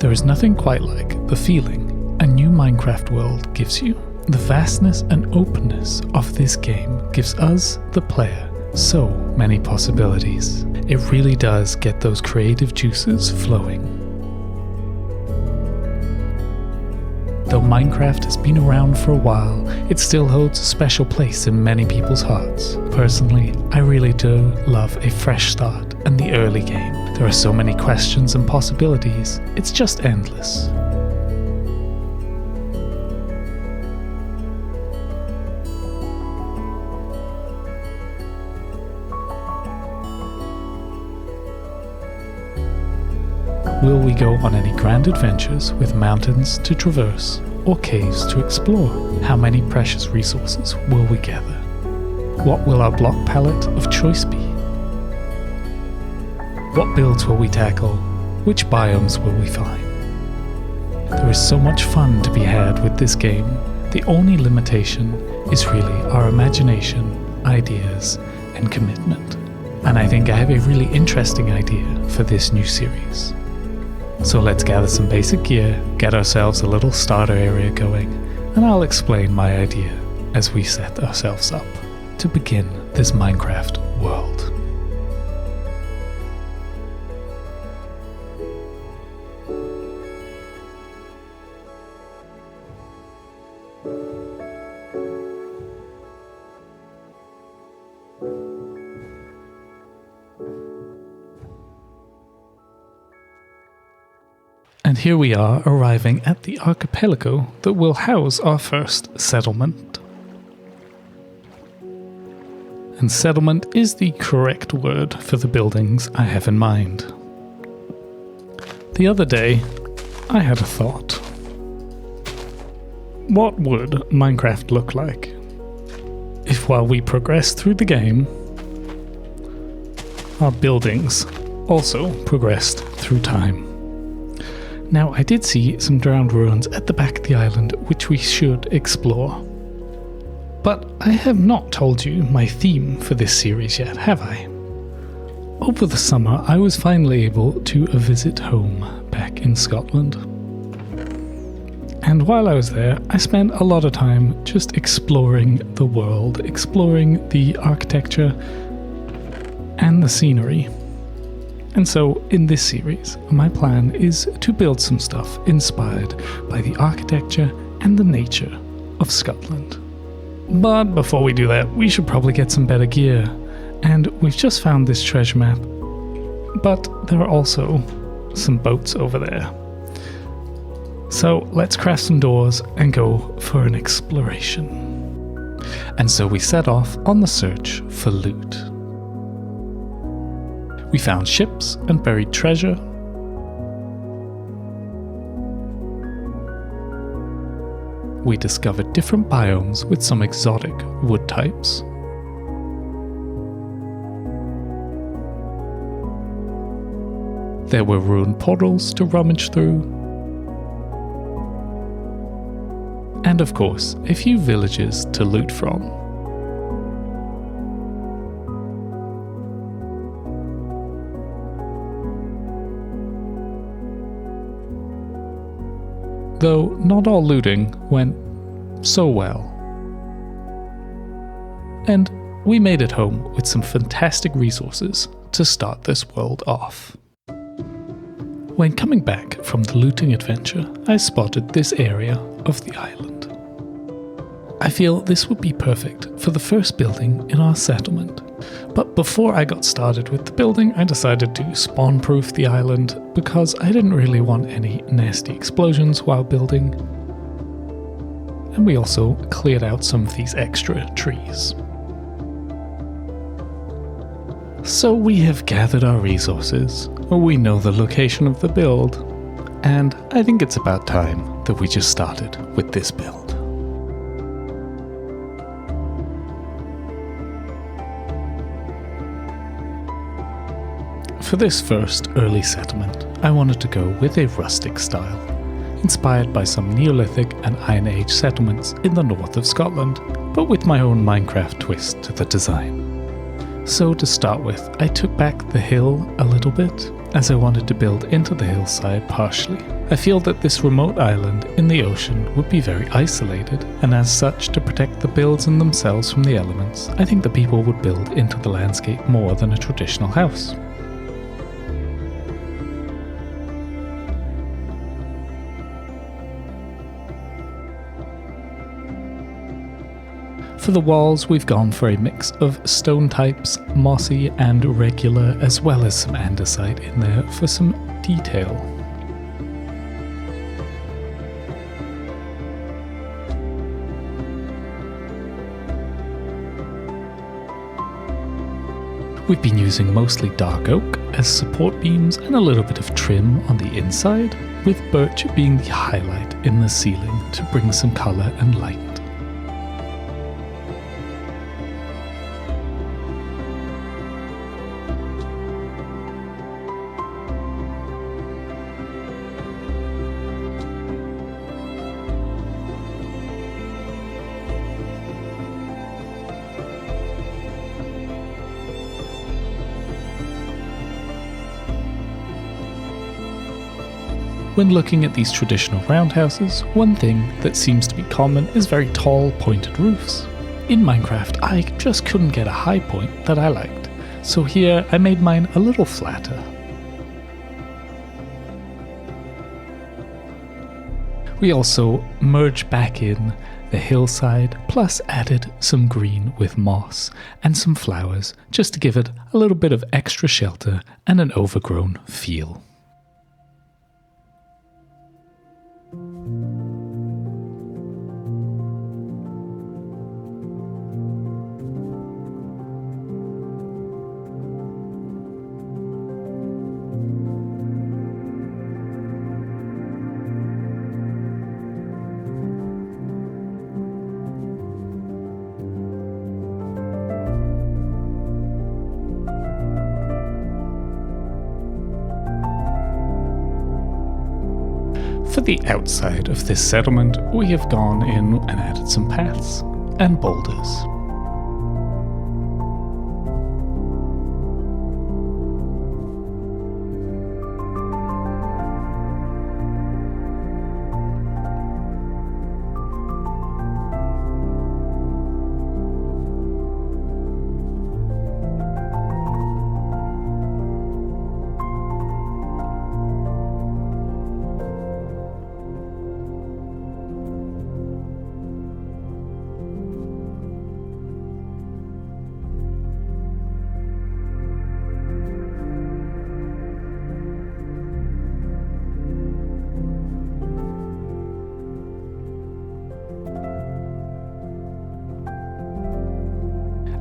There is nothing quite like the feeling a new Minecraft world gives you. The vastness and openness of this game gives us, the player, so many possibilities. It really does get those creative juices flowing. Though Minecraft has been around for a while, it still holds a special place in many people's hearts. Personally, I really do love a fresh start and the early game. There are so many questions and possibilities, it's just endless. Will we go on any grand adventures with mountains to traverse or caves to explore? How many precious resources will we gather? What will our block palette of choice be? What builds will we tackle? Which biomes will we find? There is so much fun to be had with this game. The only limitation is really our imagination, ideas, and commitment. And I think I have a really interesting idea for this new series. So let's gather some basic gear, get ourselves a little starter area going, and I'll explain my idea as we set ourselves up to begin this Minecraft world. And here we are arriving at the archipelago that will house our first settlement. And settlement is the correct word for the buildings I have in mind. The other day, I had a thought. What would Minecraft look like if while we progress through the game, our buildings also progressed through time? Now, I did see some drowned ruins at the back of the island which we should explore. But I have not told you my theme for this series yet, have I? Over the summer, I was finally able to visit home back in Scotland. And while I was there, I spent a lot of time just exploring the world, exploring the architecture and the scenery. And so, in this series, my plan is to build some stuff inspired by the architecture and the nature of Scotland. But before we do that, we should probably get some better gear. And we've just found this treasure map, but there are also some boats over there. So let's craft some doors and go for an exploration. And so we set off on the search for loot. We found ships and buried treasure. We discovered different biomes with some exotic wood types. There were ruined portals to rummage through. And of course, a few villages to loot from. Though not all looting went so well. And we made it home with some fantastic resources to start this world off. When coming back from the looting adventure, I spotted this area of the island. I feel this would be perfect for the first building in our settlement. But before I got started with the building, I decided to spawn-proof the island because I didn't really want any nasty explosions while building. And we also cleared out some of these extra trees. So we have gathered our resources, we know the location of the build, and I think it's about time that we just started with this build. For this first early settlement, I wanted to go with a rustic style, inspired by some Neolithic and Iron Age settlements in the north of Scotland, but with my own Minecraft twist to the design. So to start with, I took back the hill a little bit, as I wanted to build into the hillside partially. I feel that this remote island in the ocean would be very isolated, and as such, to protect the builds and themselves from the elements, I think the people would build into the landscape more than a traditional house. For the walls, we've gone for a mix of stone types, mossy and regular, as well as some andesite in there for some detail. We've been using mostly dark oak as support beams and a little bit of trim on the inside, with birch being the highlight in the ceiling to bring some colour and light. When looking at these traditional roundhouses, one thing that seems to be common is very tall, pointed roofs. In Minecraft, I just couldn't get a high point that I liked, so here I made mine a little flatter. We also merged back in the hillside, plus added some green with moss and some flowers, just to give it a little bit of extra shelter and an overgrown feel. For the outside of this settlement, we have gone in and added some paths and boulders.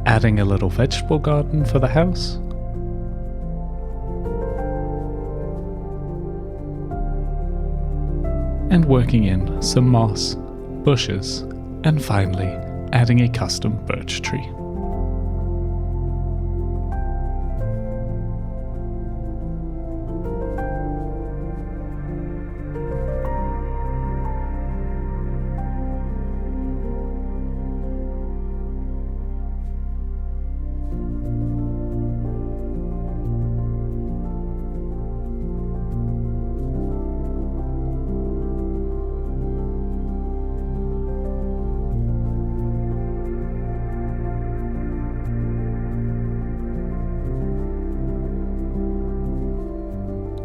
Adding a little vegetable garden for the house. And working in some moss, bushes, and finally adding a custom birch tree.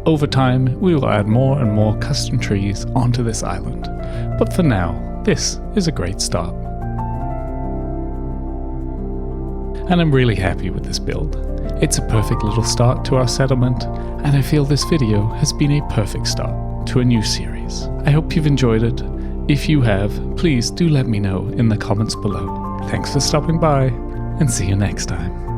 Over time, we will add more and more custom trees onto this island, but for now, this is a great start. And I'm really happy with this build. It's a perfect little start to our settlement, and I feel this video has been a perfect start to a new series. I hope you've enjoyed it. If you have, please do let me know in the comments below. Thanks for stopping by, and see you next time.